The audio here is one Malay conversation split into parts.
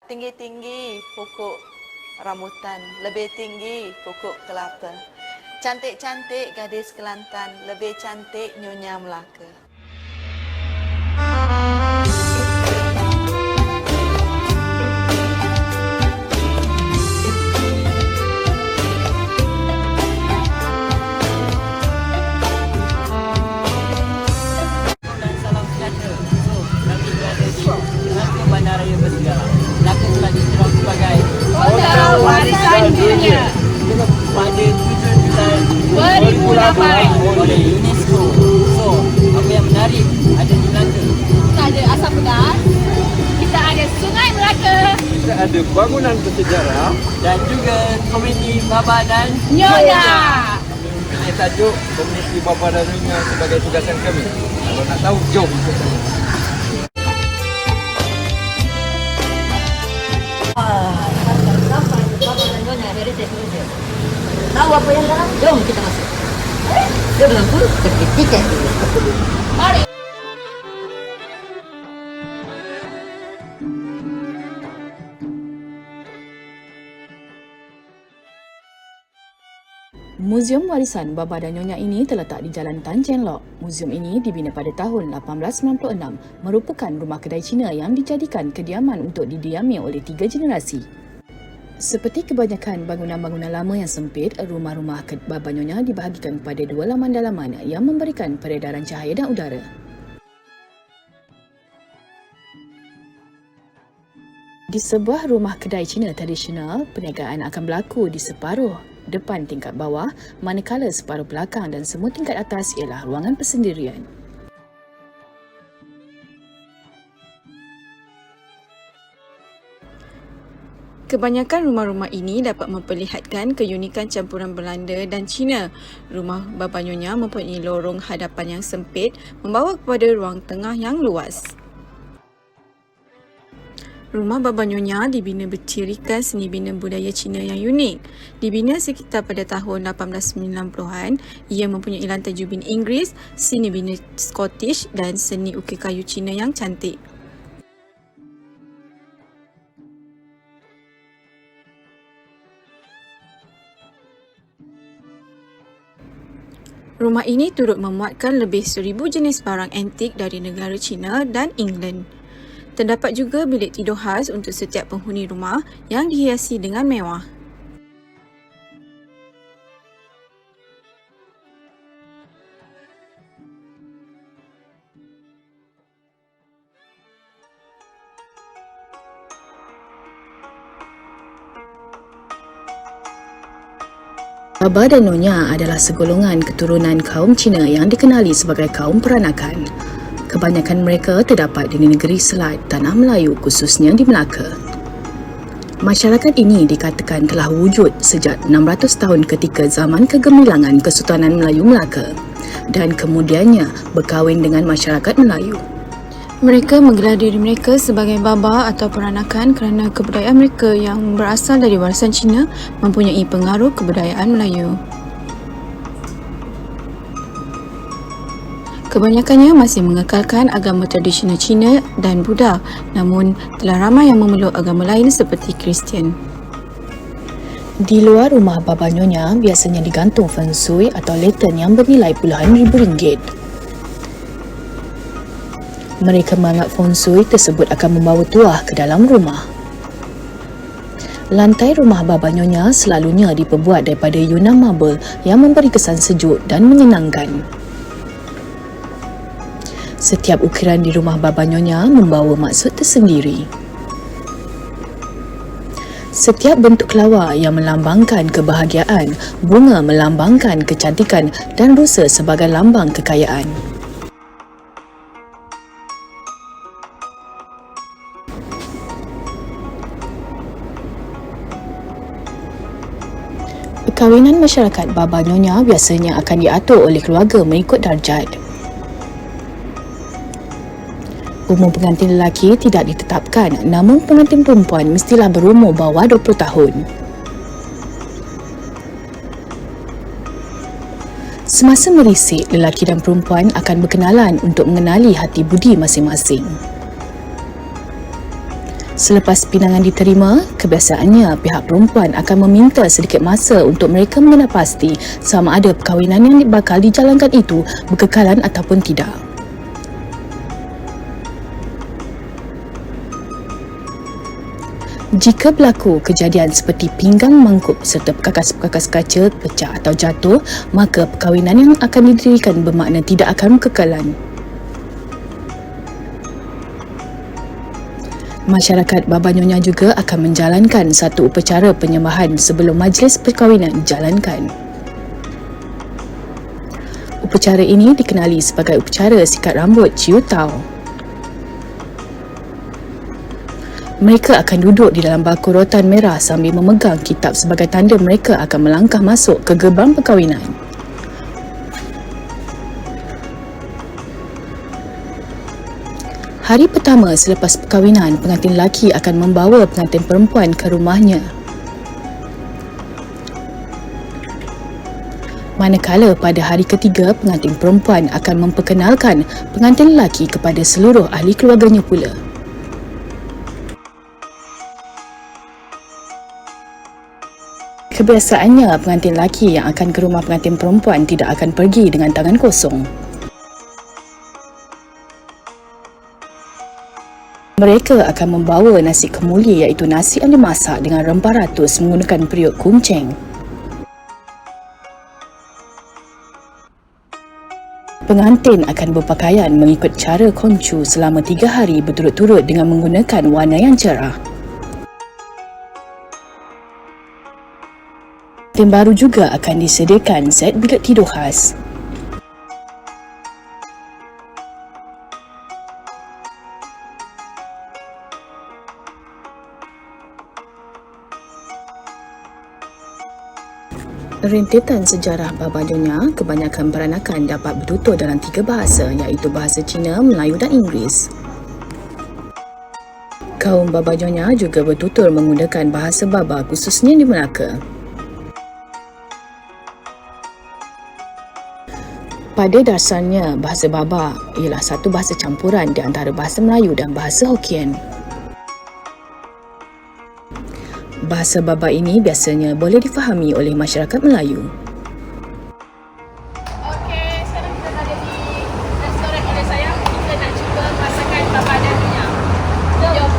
tinggi-tinggi pokok rambutan, lebih tinggi pokok kelapa. Cantik-cantik gadis Kelantan, lebih cantik Nyonya Melaka. Dan salam sejahtera. Kami berada di Melaka Bandaraya Bersejarah. Melaka telah diiktiraf sebagai Kota Warisan Dunia pada 7 Julai 2008 oleh UNESCO. So, apa yang menarik ada di Melaka? Kita ada Asam Pedas, kita ada Sungai Melaka, Kita ada bangunan bersejarah. Dan juga komuniti Baba dan Nyonya. Ini tajuk komuniti Baba dan Nyonya sebagai tugasan kami. Kalau nak tahu, jom. Tahu apa yang dalam? Jom kita masuk. Sebelum itu, beli tiket dulu. Mari. Muzium Warisan Baba dan Nyonya ini terletak di Jalan Tan Cheng Lock. Muzium ini dibina pada tahun 1896, merupakan rumah kedai Cina yang dijadikan kediaman untuk didiami oleh 3 generasi. Seperti kebanyakan bangunan-bangunan lama yang sempit, rumah-rumah Baba Nyonya dibahagikan kepada 2 laman dalaman yang memberikan peredaran cahaya dan udara. Di sebuah rumah kedai Cina tradisional, perniagaan akan berlaku di separuh depan tingkat bawah, manakala separuh belakang dan semua tingkat atas ialah ruangan persendirian. Kebanyakan rumah-rumah ini dapat memperlihatkan keunikan campuran Belanda dan Cina. Rumah Baba Nyonya mempunyai lorong hadapan yang sempit, membawa kepada ruang tengah yang luas. Rumah Baba Nyonya dibina bercirikan seni bina budaya Cina yang unik. Dibina sekitar pada tahun 1890-an, ia mempunyai lantai jubin Inggeris, seni bina Scottish dan seni ukir kayu Cina yang cantik. Rumah ini turut memuatkan lebih 1,000 jenis barang antik dari negara China dan England. Terdapat juga bilik tidur khas untuk setiap penghuni rumah yang dihiasi dengan mewah. Baba dan Nyonya adalah segolongan keturunan kaum Cina yang dikenali sebagai kaum peranakan. Kebanyakan mereka terdapat di negeri Selat, Tanah Melayu, khususnya di Melaka. Masyarakat ini dikatakan telah wujud sejak 600 tahun ketika zaman kegemilangan Kesultanan Melayu Melaka dan kemudiannya berkahwin dengan masyarakat Melayu. Mereka menggelar diri mereka sebagai Baba atau peranakan kerana kebudayaan mereka yang berasal dari warisan Cina mempunyai pengaruh kebudayaan Melayu. Kebanyakannya masih mengekalkan agama tradisional Cina dan Buddha, namun telah ramai yang memeluk agama lain seperti Kristian. Di luar rumah Baba Nyonya biasanya digantung feng shui atau lantern yang bernilai puluhan ribu ringgit. Mereka menganggap feng shui tersebut akan membawa tuah ke dalam rumah. Lantai rumah Baba Nyonya selalunya diperbuat daripada Yunnan marble yang memberi kesan sejuk dan menyenangkan. Setiap ukiran di rumah Baba Nyonya membawa maksud tersendiri. Setiap bentuk kelawar yang melambangkan kebahagiaan, bunga melambangkan kecantikan dan rusa sebagai lambang kekayaan. Perkahwinan masyarakat Baba Nyonya biasanya akan diatur oleh keluarga mengikut darjat. Umur pengantin lelaki tidak ditetapkan, namun pengantin perempuan mestilah berumur bawah 20 tahun. Semasa merisik, lelaki dan perempuan akan berkenalan untuk mengenali hati budi masing-masing. Selepas pinangan diterima, kebiasaannya pihak perempuan akan meminta sedikit masa untuk mereka mengenal pasti sama ada perkahwinan yang bakal dijalankan itu berkekalan ataupun tidak. Jika berlaku kejadian seperti pinggang mangkuk serta perkakas-perkakas kaca pecah atau jatuh, maka perkahwinan yang akan didirikan bermakna tidak akan berkekalan. Masyarakat Baba Nyonya juga akan menjalankan satu upacara penyembahan sebelum majlis perkahwinan dijalankan. Upacara ini dikenali sebagai upacara sikat rambut Ciu Tau. Mereka akan duduk di dalam bangku rotan merah sambil memegang kitab sebagai tanda mereka akan melangkah masuk ke gerbang perkahwinan. Hari pertama selepas perkahwinan, pengantin lelaki akan membawa pengantin perempuan ke rumahnya. Manakala pada hari ketiga, pengantin perempuan akan memperkenalkan pengantin lelaki kepada seluruh ahli keluarganya pula. Kebiasaannya, pengantin lelaki yang akan ke rumah pengantin perempuan tidak akan pergi dengan tangan kosong. Mereka akan membawa nasi kemuli iaitu nasi yang dimasak dengan rempah ratus menggunakan periuk kunceng. Pengantin akan berpakaian mengikut cara Kongcu selama 3 hari berturut-turut dengan menggunakan warna yang cerah. Pengantin baru juga akan disediakan set bilik tidur khas. Rentetan sejarah Baba Nyonya, kebanyakan peranakan dapat bertutur dalam 3 bahasa iaitu bahasa Cina, Melayu dan Inggeris. Kaum Baba Nyonya juga bertutur menggunakan bahasa Baba khususnya di Melaka. Pada dasarnya, bahasa Baba ialah satu bahasa campuran di antara bahasa Melayu dan bahasa Hokkien. Bahasa Baba ini biasanya boleh difahami oleh masyarakat Melayu. Okey, sekarang kita ada di restoran oleh saya. Kita nak cuba masakan Baba dan Nyonya. Jom.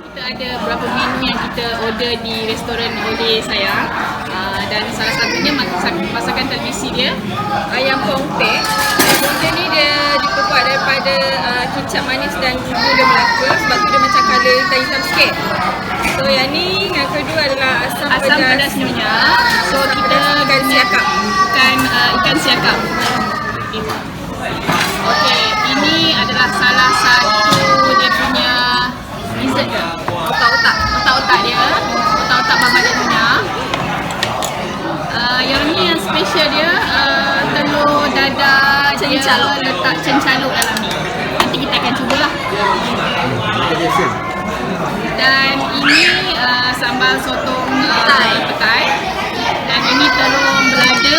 Kita ada beberapa menu yang kita order di restoran oleh saya. Dan salah satunya masakan tradisi dia, ayam pongteh. Ayam pongteh ni dia diperkuat daripada kicap manis dan gula Melaka, sebab tu dia macam colour hitam sikit. So yang ni, yang kedua adalah asam pedas Nyonya. So kita ikan siakap. Ikan siakap. Okey, ini adalah salah satu dia punya dessert dia. Otak-otak dia. Otak-otak Baba dan Nyonya. Yang ni yang special dia, telur dadah cencaluk, letak cencaluk dalam ni. Nanti kita akan cubalah. Dan ini sambal sotong petai. Dan ini telur belada.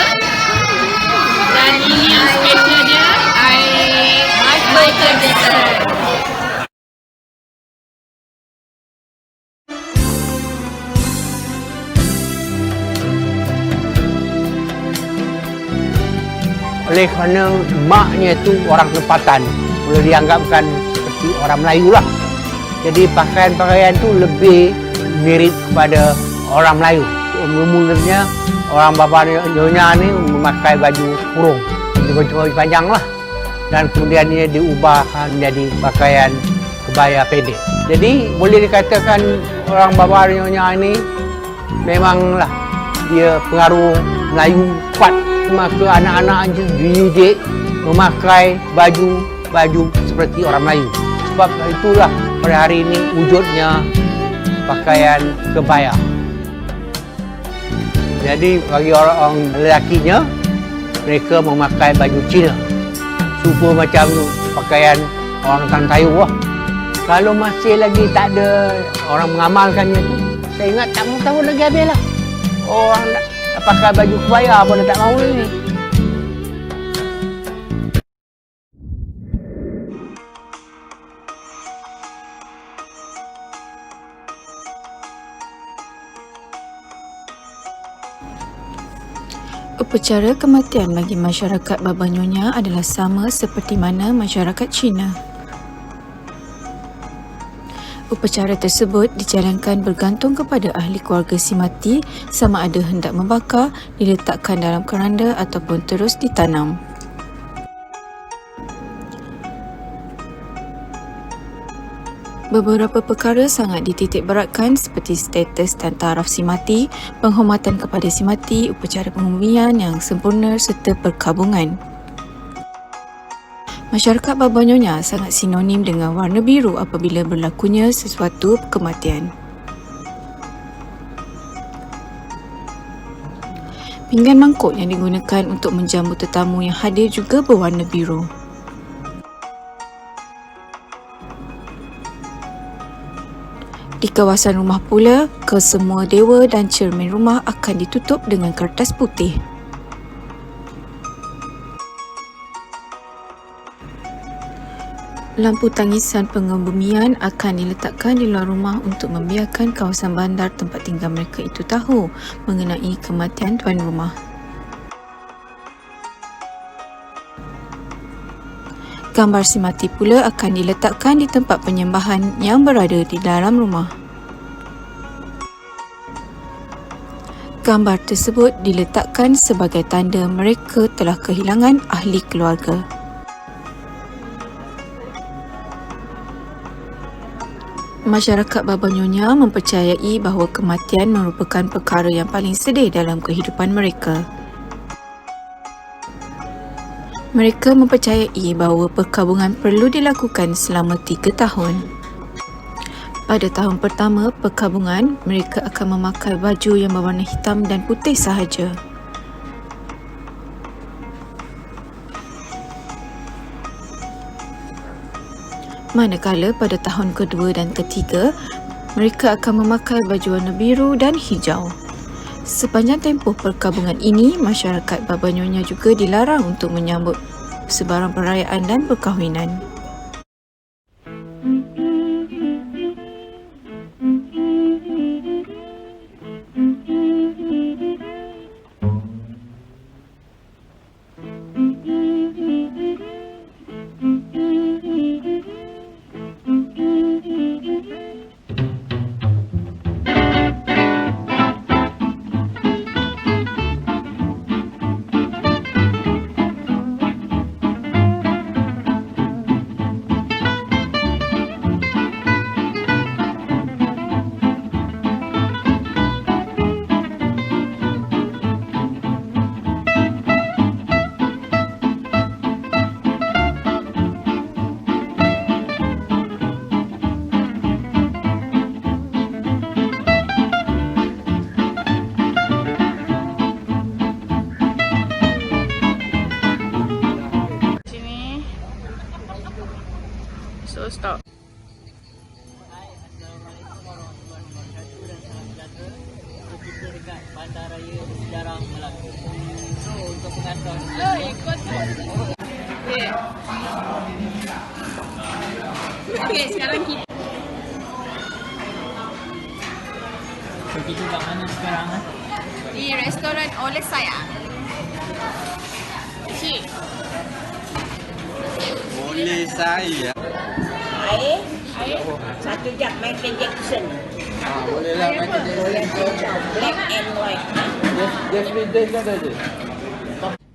Dan ini yang special dia, air butter dessert. Oleh kerana maknya tu orang tempatan, boleh dianggapkan seperti orang Melayu lah. Jadi pakaian-pakaian tu lebih mirip kepada orang Melayu. Mula-mulanya orang Baba Nyonya ni memakai baju kurung, baju panjang lah. Dan kemudian ia diubahkan menjadi pakaian kebaya pendek. Jadi boleh dikatakan orang Baba Nyonya ni memanglah dia pengaruh Melayu kuat. Maka anak-anak dididik memakai baju seperti orang Melayu. Sebab itulah pada hari ini wujudnya pakaian kebaya. Jadi bagi orang lelakinya, mereka memakai baju Cina. Super macam pakaian orang Tantayuh lah. Kalau masih lagi tak ada orang mengamalkannya tu, saya ingat tak mau tahun lagi habis lah. Orang nak pakai baju kebaya pun tak mahu lagi. Upacara kematian bagi masyarakat Baba Nyonya adalah sama seperti mana masyarakat Cina. Upacara tersebut dijalankan bergantung kepada ahli keluarga si mati sama ada hendak membakar, diletakkan dalam keranda ataupun terus ditanam. Beberapa perkara sangat dititik beratkan seperti status dan taraf si mati, penghormatan kepada si mati, upacara pengumian yang sempurna serta perkabungan. Masyarakat Baba Nyonya sangat sinonim dengan warna biru apabila berlakunya sesuatu kematian. Pinggan mangkuk yang digunakan untuk menjamu tetamu yang hadir juga berwarna biru. Di kawasan rumah pula, kesemua dewa dan cermin rumah akan ditutup dengan kertas putih. Lampu tangisan pengebumian akan diletakkan di luar rumah untuk membiarkan kawasan bandar tempat tinggal mereka itu tahu mengenai kematian tuan rumah. Gambar si mati pula akan diletakkan di tempat penyembahan yang berada di dalam rumah. Gambar tersebut diletakkan sebagai tanda mereka telah kehilangan ahli keluarga. Masyarakat Baba Nyonya mempercayai bahawa kematian merupakan perkara yang paling sedih dalam kehidupan mereka. Mereka mempercayai bahawa perkabungan perlu dilakukan selama 3 tahun. Pada tahun pertama perkabungan, mereka akan memakai baju yang berwarna hitam dan putih sahaja. Manakala pada tahun kedua dan ketiga, mereka akan memakai baju warna biru dan hijau. Sepanjang tempoh perkabungan ini, masyarakat Baba Nyonya juga dilarang untuk menyambut sebarang perayaan dan perkahwinan. So stop. Hai, Assalamualaikum warahmatullahi wabarakatuh dan salam sejahtera. So, kita dekat Bandaraya Sejarah Melaka. So, untuk pengantar Okay, sekarang kita So, kita kat mana sekarang? di restoran oleh saya. Cik. Boleh saya. Air, satu jam Michael Jackson. Boleh lah Michael Jackson. Black and white. Just Days ada je.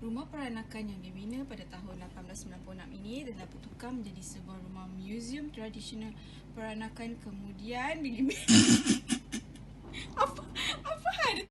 Rumah peranakan yang dibina pada tahun 1896 ini telah bertukar menjadi sebuah rumah muzium tradisional peranakan kemudian apa?